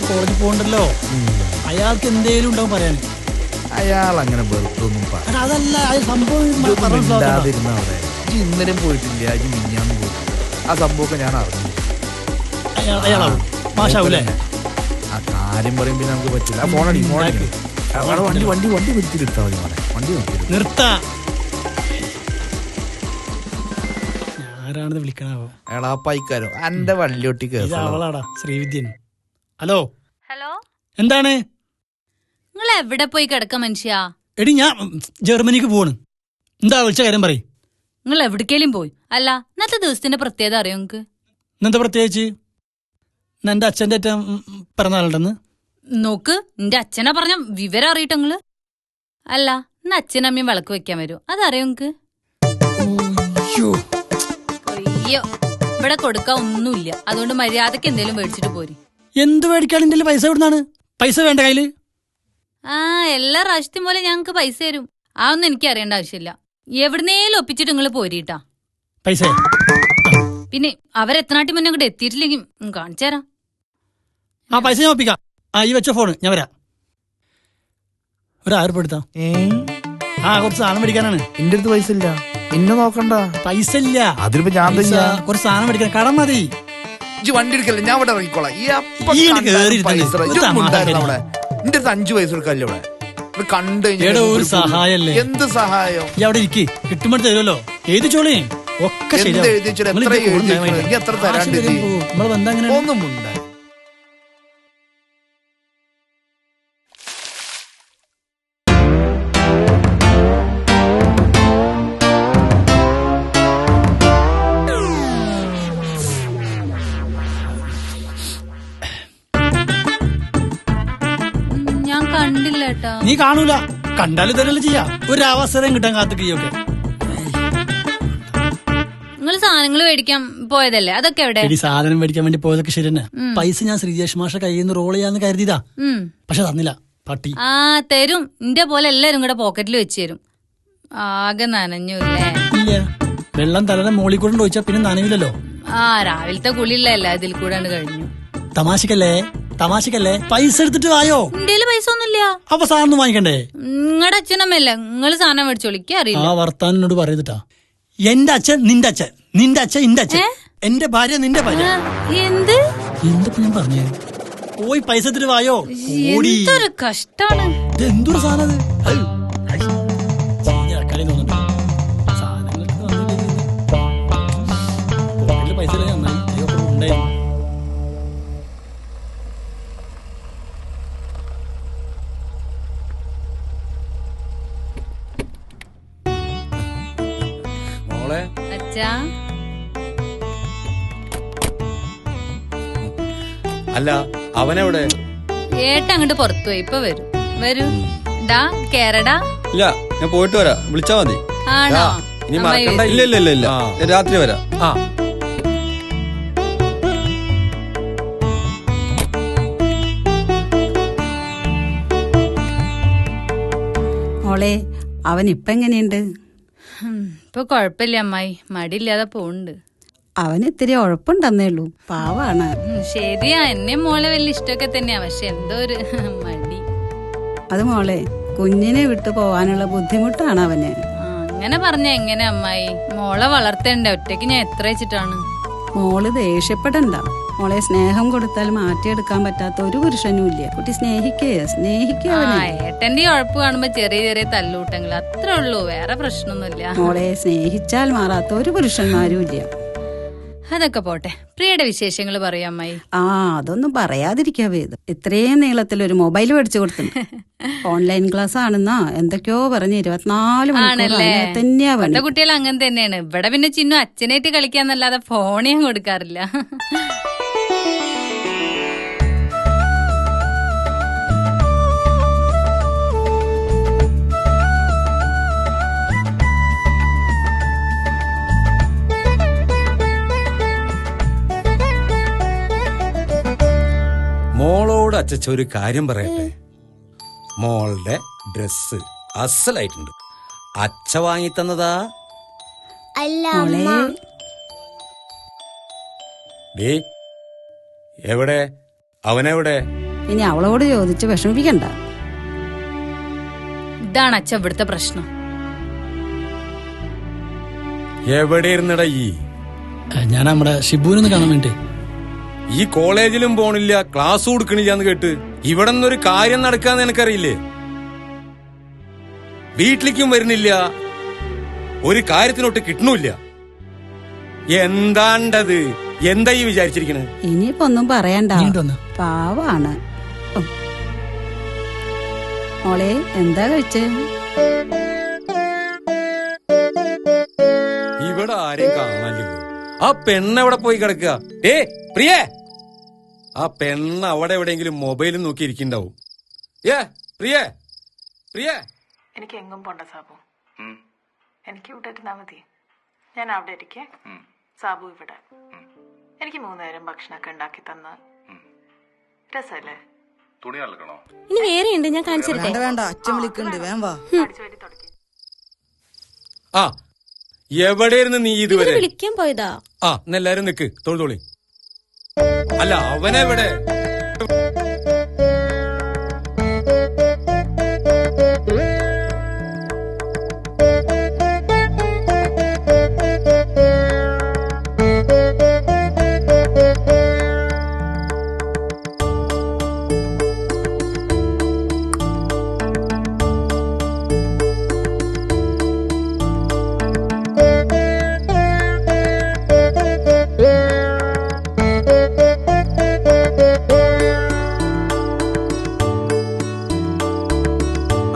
കോളേജിൽ പോകണ്ടല്ലോ. അയാൾക്ക് എന്തേലും ഉണ്ടാവും പറയാൻ. അയാൾ അങ്ങനെ വെറുത്തൊന്നും അതല്ല സംഭവം. ഇന്നലെയും പോയിട്ടില്ല, മിഞ്ഞാന്നും പോയിട്ടില്ല. ആ സംഭവമൊക്കെ ഞാൻ അറിഞ്ഞു. ആ കാര്യം പറയുമ്പോ നമുക്ക് പറ്റില്ല. ഫോണടി വണ്ടി വണ്ടി വണ്ടി നിർത്തിയിട്ടാ മതി മോനെ. വണ്ടി നിർത്താ. ആരാണെന്ന് വിളിക്കണോ? എടാ പൈക്കാരോ എന്റെ വള്ളിയൊട്ടി അവളാടാ ശ്രീവിദ്യൻ. ഹലോ ഹലോ, എന്താണ്? നിങ്ങൾ എവിടെ പോയി കിടക്ക മനുഷ്യ? എടി ഞാൻ ജർമ്മനിക്ക് പോവാണ്. എന്താ വിളിച്ച കാര്യം പറയും. നിങ്ങൾ എവിടേക്കേലും പോയി? അല്ല, ഇന്നത്തെ ദിവസത്തിന്റെ പ്രത്യേകത അറിയോ നിങ്ങക്ക്? ഇന്നെന്താ പ്രത്യേകിച്ച്? എന്റെ അച്ഛൻ്റെ ഏറ്റവും പിറന്നാളുണ്ടെന്ന് നോക്ക്. നിന്റെ അച്ഛനെ പറഞ്ഞ വിവരം അറിയട്ടെ നിങ്ങള്. അല്ല, ഇന്ന് അച്ഛനമ്മയും വിളക്ക് വെക്കാൻ വരൂ, അതറിയോ നിങ്ങക്ക്? അയ്യോ, ഇവിടെ കൊടുക്കാൻ ഒന്നുമില്ല. അതുകൊണ്ട് മര്യാദക്ക് എന്തേലും മേടിച്ചിട്ട് പോരി. എന്ത് മേടിക്കാൻ? എന്റെ പൈസ എവിടുന്നാണ്? പൈസ വേണ്ട കയ്യില്. എല്ലാ പ്രാവശ്യത്തെയും പോലെ ഞങ്ങക്ക് പൈസ തരും. ആ ഒന്നും എനിക്ക് അറിയേണ്ട ആവശ്യമില്ല. എവിടുന്നേലും ഒപ്പിച്ചിട്ട് നിങ്ങള് പോരിട്ടാ പൈസ. പിന്നെ അവരെത്തനാട്ടി മുന്നേ അങ്ങോട്ട് എത്തിയിട്ടില്ലെങ്കിൽ കാണിച്ചു തരാം. ആ പൈസ ഞാൻ ഒപ്പിക്കാം. ഈ വെച്ച ഫോണ് ഞാൻ വരാം. ഒരു 1000 രൂപ എടുത്താ. കുറച്ച് സാധനം മേടിക്കാനാണ്. എന്റെ അടുത്ത് പൈസ ഇല്ല. എന്നെ നോക്കണ്ട. പൈസ ഇല്ല. അതിലിപ്പോ ഞാൻ കുറച്ച് സാധനം മേടിക്കാൻ. കടം മതി. വണ്ടി എടുക്കല്ലേ, ഞാൻ ഇവിടെ ഇറങ്ങിക്കോളാം. എന്റെ അടുത്ത് 5 പൈസ എടുക്കല്ലേ ഇവിടെ കണ്ടു. ഒരു സഹായല്ലേ? എന്ത് സഹായം? അവിടെ ഇരിക്കും, കിട്ടുമ്പോൾ തരുമല്ലോ. എഴുതി ചോളി ഒക്കെ എത്ര തരാണ്ട് ഒന്നും ഉണ്ട്. നീ കാണൂല. കണ്ടാലും തരല്ലേ ചെയ്യാ. ഒരു അവസരം കിട്ടാൻ കാത്തുകയൊക്കെ. നിങ്ങൾ സാധനങ്ങൾ മേടിക്കാൻ പോയതല്ലേ, അതൊക്കെ എവിടെ? സാധനം മേടിക്കാൻ വേണ്ടി പോയതൊക്കെ ശരി തന്നെ. പൈസ ഞാൻ ശ്രീജേഷ് മാഷ കയ്യിൽ നിന്ന് റോൾ ചെയ്യാന്ന് കരുതിയതാ. പക്ഷെ തന്നില്ല പട്ടി. തരും. നിന്റെ പോലെ എല്ലാരും കൂടെ പോക്കറ്റിൽ വെച്ച് തരും. ആകെ നനഞ്ഞൂല്ലേ? ഇല്ല, വെള്ളം തലയുടെ മോളിൽ കൂടെ ഒഴിച്ചാ പിന്നെ നനയില്ലല്ലോ. രാവിലത്തെ കുളിയില്ല, ഇതിൽ കൂടെ കഴിഞ്ഞു. തമാശക്കല്ലേ പൈസ എടുത്തിട്ട് വായോ. എന്റെ പൈസ ഒന്നുമില്ല. അപ്പൊ സാധനം വാങ്ങിക്കണ്ടേ? നിങ്ങളുടെ അച്ഛനമ്മല്ല, നിങ്ങൾ സാധനം മേടിച്ചോളിക്ക് അറിയില്ല. ആ വർത്താനോട് പറയത്തിട്ടാ. എന്റെ അച്ഛൻ നിന്റെ അച്ഛൻ, നിന്റെ അച്ഛൻ എന്റെ അച്ഛൻ, എന്റെ ഭാര്യ നിന്റെ ഭാര്യ. എന്തിപ്പോ ഞാൻ പറഞ്ഞേ? പോയി പൈസ എടുത്തിട്ട് വായോ. എന്തൊരു കഷ്ടാണ്. എന്തൊരു സാധനം. പൈസ ഉണ്ടായിരുന്നു. അല്ല, അവനെവിടെ? അങ്ങോട്ട് പുറത്തു പോയി. ഇപ്പൊ വരും. വരൂ. കേരടാ. ഇല്ല, ഞാൻ പോയിട്ട് വരാം. വിളിച്ചാ മതി. ആണോ? ഇനി മറക്കണ്ട. ഇല്ല, രാത്രി വരാം. മോളെ, അവൻ ഇപ്പൊ എങ്ങനെയുണ്ട്? ഇപ്പൊ കൊഴപ്പില്ല അമ്മായി, മടിയില്ലാതെ പോണ്ട്. അവന് ഇത്തിരി ഉഴപ്പുണ്ടെന്നേ ഉള്ളൂ, പാവാണ്. ശരിയാ, എന്നെ മോളെ വലിയ ഇഷ്ടമൊക്കെ തന്നെയാ. പക്ഷെ എന്തോ ഒരു മടി. അത് മോളെ, കുഞ്ഞിനെ വിട്ടു പോവാനുള്ള ബുദ്ധിമുട്ടാണ് അവന്. അങ്ങനെ പറഞ്ഞ എങ്ങനെ അമ്മായി? മോളെ വളർത്തേണ്ട ഒറ്റയ്ക്ക് ഞാൻ എത്ര വെച്ചിട്ടാണ്. മോള് ദേഷ്യപ്പെടണ്ട. മോളെ, സ്നേഹം കൊടുത്താൽ മാറ്റിയെടുക്കാൻ പറ്റാത്ത ഒരു പുരുഷനും ഇല്ല. കുട്ടി സ്നേഹിക്കുക. ഏട്ടന്റെ ഉഴപ്പ് കാണുമ്പോ ചെറിയ ചെറിയ തല്ലൂട്ടങ്ങൾ അത്രേ ഉള്ളൂ, വേറെ പ്രശ്നമൊന്നുമില്ല. മോളെ, സ്നേഹിച്ചാൽ മാറാത്ത ഒരു പുരുഷന്മാരും ഇല്ല. അതൊക്കെ പോട്ടെ, പ്രിയയുടെ വിശേഷങ്ങൾ പറയാം അമ്മായി. അതൊന്നും പറയാതിരിക്കാവേ. ഇത്രയും നീളത്തിലൊരു മൊബൈൽ മേടിച്ചു കൊടുത്തു. ഓൺലൈൻ ക്ലാസ് ആണെന്നാ എന്തൊക്കെയോ പറഞ്ഞ് 24 മണിക്കൂർ തന്നെയാ. കുട്ടികൾ അങ്ങനെ തന്നെയാണ്. ഇവിടെ പിന്നെ ചിന്നു അച്ഛനായിട്ട് കളിക്കാന്നല്ലാതെ ഫോൺ ഞാൻ കൊടുക്കാറില്ല. അച്ചച്ച ഒരു കാര്യം പറയട്ടെ. മോളുടെ ഡ്രസ് അസലായിട്ടുണ്ട്. അച്ഛ വാങ്ങി തന്നതാ. അല്ല മോളെ അമ്മ. ഡേ എവിടെ അവനെവിടെ? ഇനി അവളോട് ചോദിച്ച് വിഷമിപ്പിക്കണ്ട. ഇതാണ് അച്ഛ ഇവിടുത്തെ പ്രശ്നം. എവിടെ ഇരുന്നടാ ഈ? ഞാൻ നമ്മുടെ ഷിബുവിനൊന്ന് കാണാൻ വേണ്ടി. ഈ കോളേജിലും പോണില്ല, ക്ലാസ് കൊടുക്കണില്ല എന്ന് കേട്ട് ഇവിടെ നിന്നൊരു കാര്യം നടക്കാന്ന് എനിക്കറിയില്ലേ? വീട്ടിലേക്കും വരുന്നില്ല, ഒരു കാര്യത്തിനൊട്ട് കിട്ടണില്ല. എന്താണ്ടത്? എന്താ ഈ വിചാരിച്ചിരിക്കണേ? ഇനിയിപ്പോ ഒന്നും പറയണ്ട, ഇങ്ങോട്ട് വന്നോ. പാവാണ്. ഓ. മോളെ എന്താ കഴിച്ചേ? ഇവിടെ ആരെയും കാണാനില്ലല്ലോ. ആ പെണ്ണെവിടെ പോയി കിടക്കുക? പ്രിയേ, ആ പെണ്ണ് അവിടെ എവിടെയെങ്കിലും മൊബൈലും നോക്കി ഇരിക്കണ്ടാവും. പ്രിയേ, പ്രിയേ. എനിക്ക് എങ്ങും പോണ്ട സാബു. എനിക്ക് ഇവിടെ ഇരുന്നാ മതി. ഞാൻ അവിടെ ഇരിക്കേ, സാബു ഇവിടെ. എനിക്ക് 3 നേരം ഭക്ഷണമൊക്കെ ഉണ്ടാക്കി തന്ന രസല്ലേ? തുണി അലക്കണോ? ഇനി വേറെ ഉണ്ട്, ഞാൻ കാണിച്ചു തരട്ടെ. വേണ്ട, അച്ഛൻ വിളിക്കണ്ട്, വേം വാ. അടിച്ചു വരി തുടക്കി. ആ എവിടെയായിരുന്നു നീ ഇതുവരെ? വിളിക്കാൻ പോയതാ. ആ എല്ലാരും നിക്ക്, തൊഴുതോളി. അല്ല അവനെവിടെ?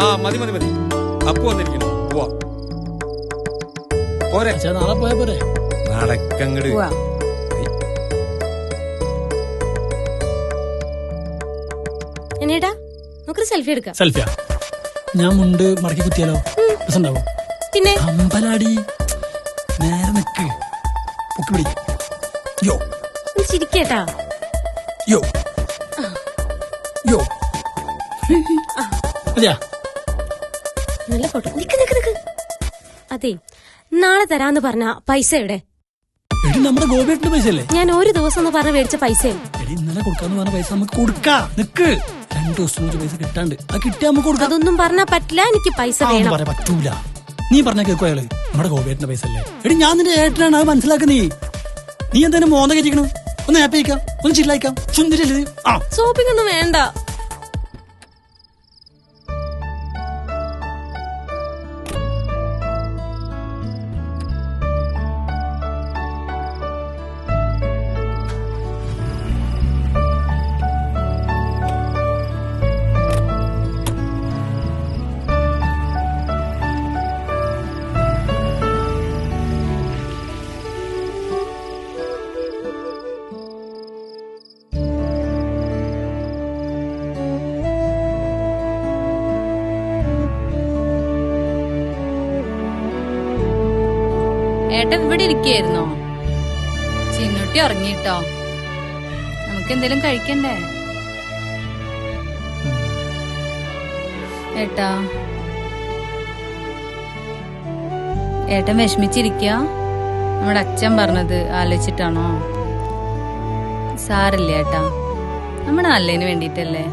ആ മതി മതി മതി, അപ്പു വന്നിരിക്കുന്നു. പോവാ പോരെ, അച്ഛാ നാളെ പോയാ പോരെ? നടക്കങ്ങട്. ഉവ്വ. എന്നേടാ നമുക്കൊരു സെൽഫി എടുക്കാം. സെൽഫിയാ? ഞാൻ മുണ്ട് മടക്കി കുത്തിയാലോ? രസമുണ്ടാവോ? പിന്നെ അമ്പലാടി. നേരെ നിക്ക്, പൊക്കി പിടി. യോ ഒന്ന് ചിരിക്കേട്ടാ. യോ യോ. അതെയാ? നല്ല ഫോട്ടോ. നിക്ക് നിക്ക് നിക്ക്. അതെ, നാളെ തരാന്ന് പറഞ്ഞ പൈസ എവിടെ? എടി നമ്മുടെ ഗോപിയേട്ടന്റെ പൈസ അല്ലേ? ഞാൻ ഒരു ദിവസം എന്ന് പറഞ്ഞ് മേടിച്ച പൈസ. എടി ഇന്നലെ കൊടുക്കാന്ന് പറഞ്ഞ പൈസ നമുക്ക് കൊടുക്കാം. നിക്ക്, 2 ദിവസം കൂടി പൈസ കിട്ടാണ്ട്. അത് കിട്ടിയാ നമുക്ക് കൊടുക്കാം. അതൊന്നും പറഞ്ഞാ പറ്റില്ല, എനിക്ക് പൈസ അതൊന്നും വേണം. പറയാൻ പറ്റൂല. നീ പറഞ്ഞ കേൾക്കോ അയാള്? നമ്മുടെ ഗോപിയേട്ടന്റെ പൈസ അല്ലേ? എടി ഞാൻ നിന്റെ ഏട്ടനാണ്, അത് മനസ്സിലാക്ക. നീ എന്തായാലും മോന്ത കയറ്റിക്കണം. ഒന്ന് ഹാപ്പി ആയിക്കാം, ഒന്ന് ചില്ലായിക്കാം. സുന്ദരല്ലേ? ആ ഷോപ്പിംഗ് ഒന്നും വേണ്ട. ഏട്ടൻ ഇവിടെ ഇരിക്കായിരുന്നോ? ചിന്നുട്ടി ഉറങ്ങിട്ടോ. നമുക്ക് എന്തെങ്കിലും കഴിക്കണ്ടേ? ഏട്ടാ, ഏട്ടൻ വിഷമിച്ചിരിക്ക? നമ്മുടെ അച്ഛൻ പറഞ്ഞത് ആലോചിച്ചിട്ടാണോ? സാരല്ല ഏട്ടാ, നമ്മുടെ നല്ലതിന് വേണ്ടിട്ടല്ലേ.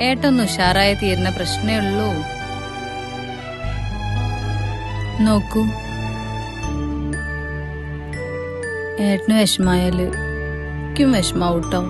ഏട്ടൊന്ന് ഉഷാറായി തീരുന്ന പ്രശ്നമേ ഉള്ളൂ. നോക്കൂ, ഏട്ടന് വിഷമായാല് എനിക്കും വിഷമാവൂട്ടോ.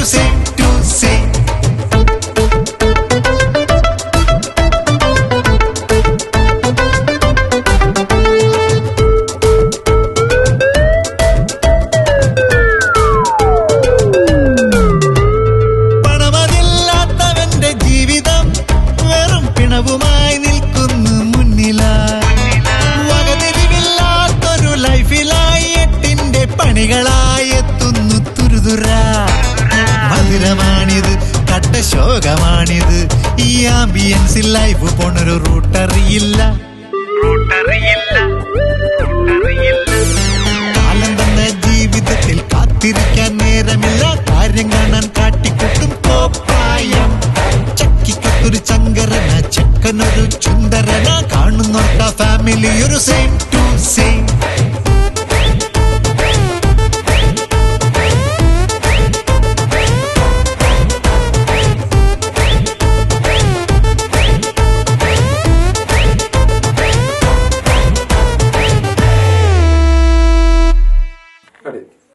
ഒരു സെയിം ടു സെയിം. പണമതില്ലാത്തവന്റെ ജീവിതം വെറും പിണവുമായി നിൽക്കുന്നു മുന്നിലായി. വകതിരിവില്ലാത്തൊരു ലൈഫിലായി എട്ടിന്റെ പണികളായി എത്തുന്നു തുരുതുര. മധുരമാണിത്, കട്ട ശോകമാണിത്, ഈ ആംബിയൻസിൽ ലൈഫ് പോണൊരു റൂട്ടറിയില്ല. കാലം തന്ന ജീവിതത്തിൽ കാത്തിരിക്കാൻ നേരമില്ല, കാര്യം കാണാൻ കാട്ടിക്കൂട്ടും കോപ്പായം. ചക്കിക്കൊരു ചങ്കരന, ചെക്കനൊരു ചുന്ദരന, കാണുന്നോർക്ക ഫാമിലി ഒരു സെയിം ടു സെയിം.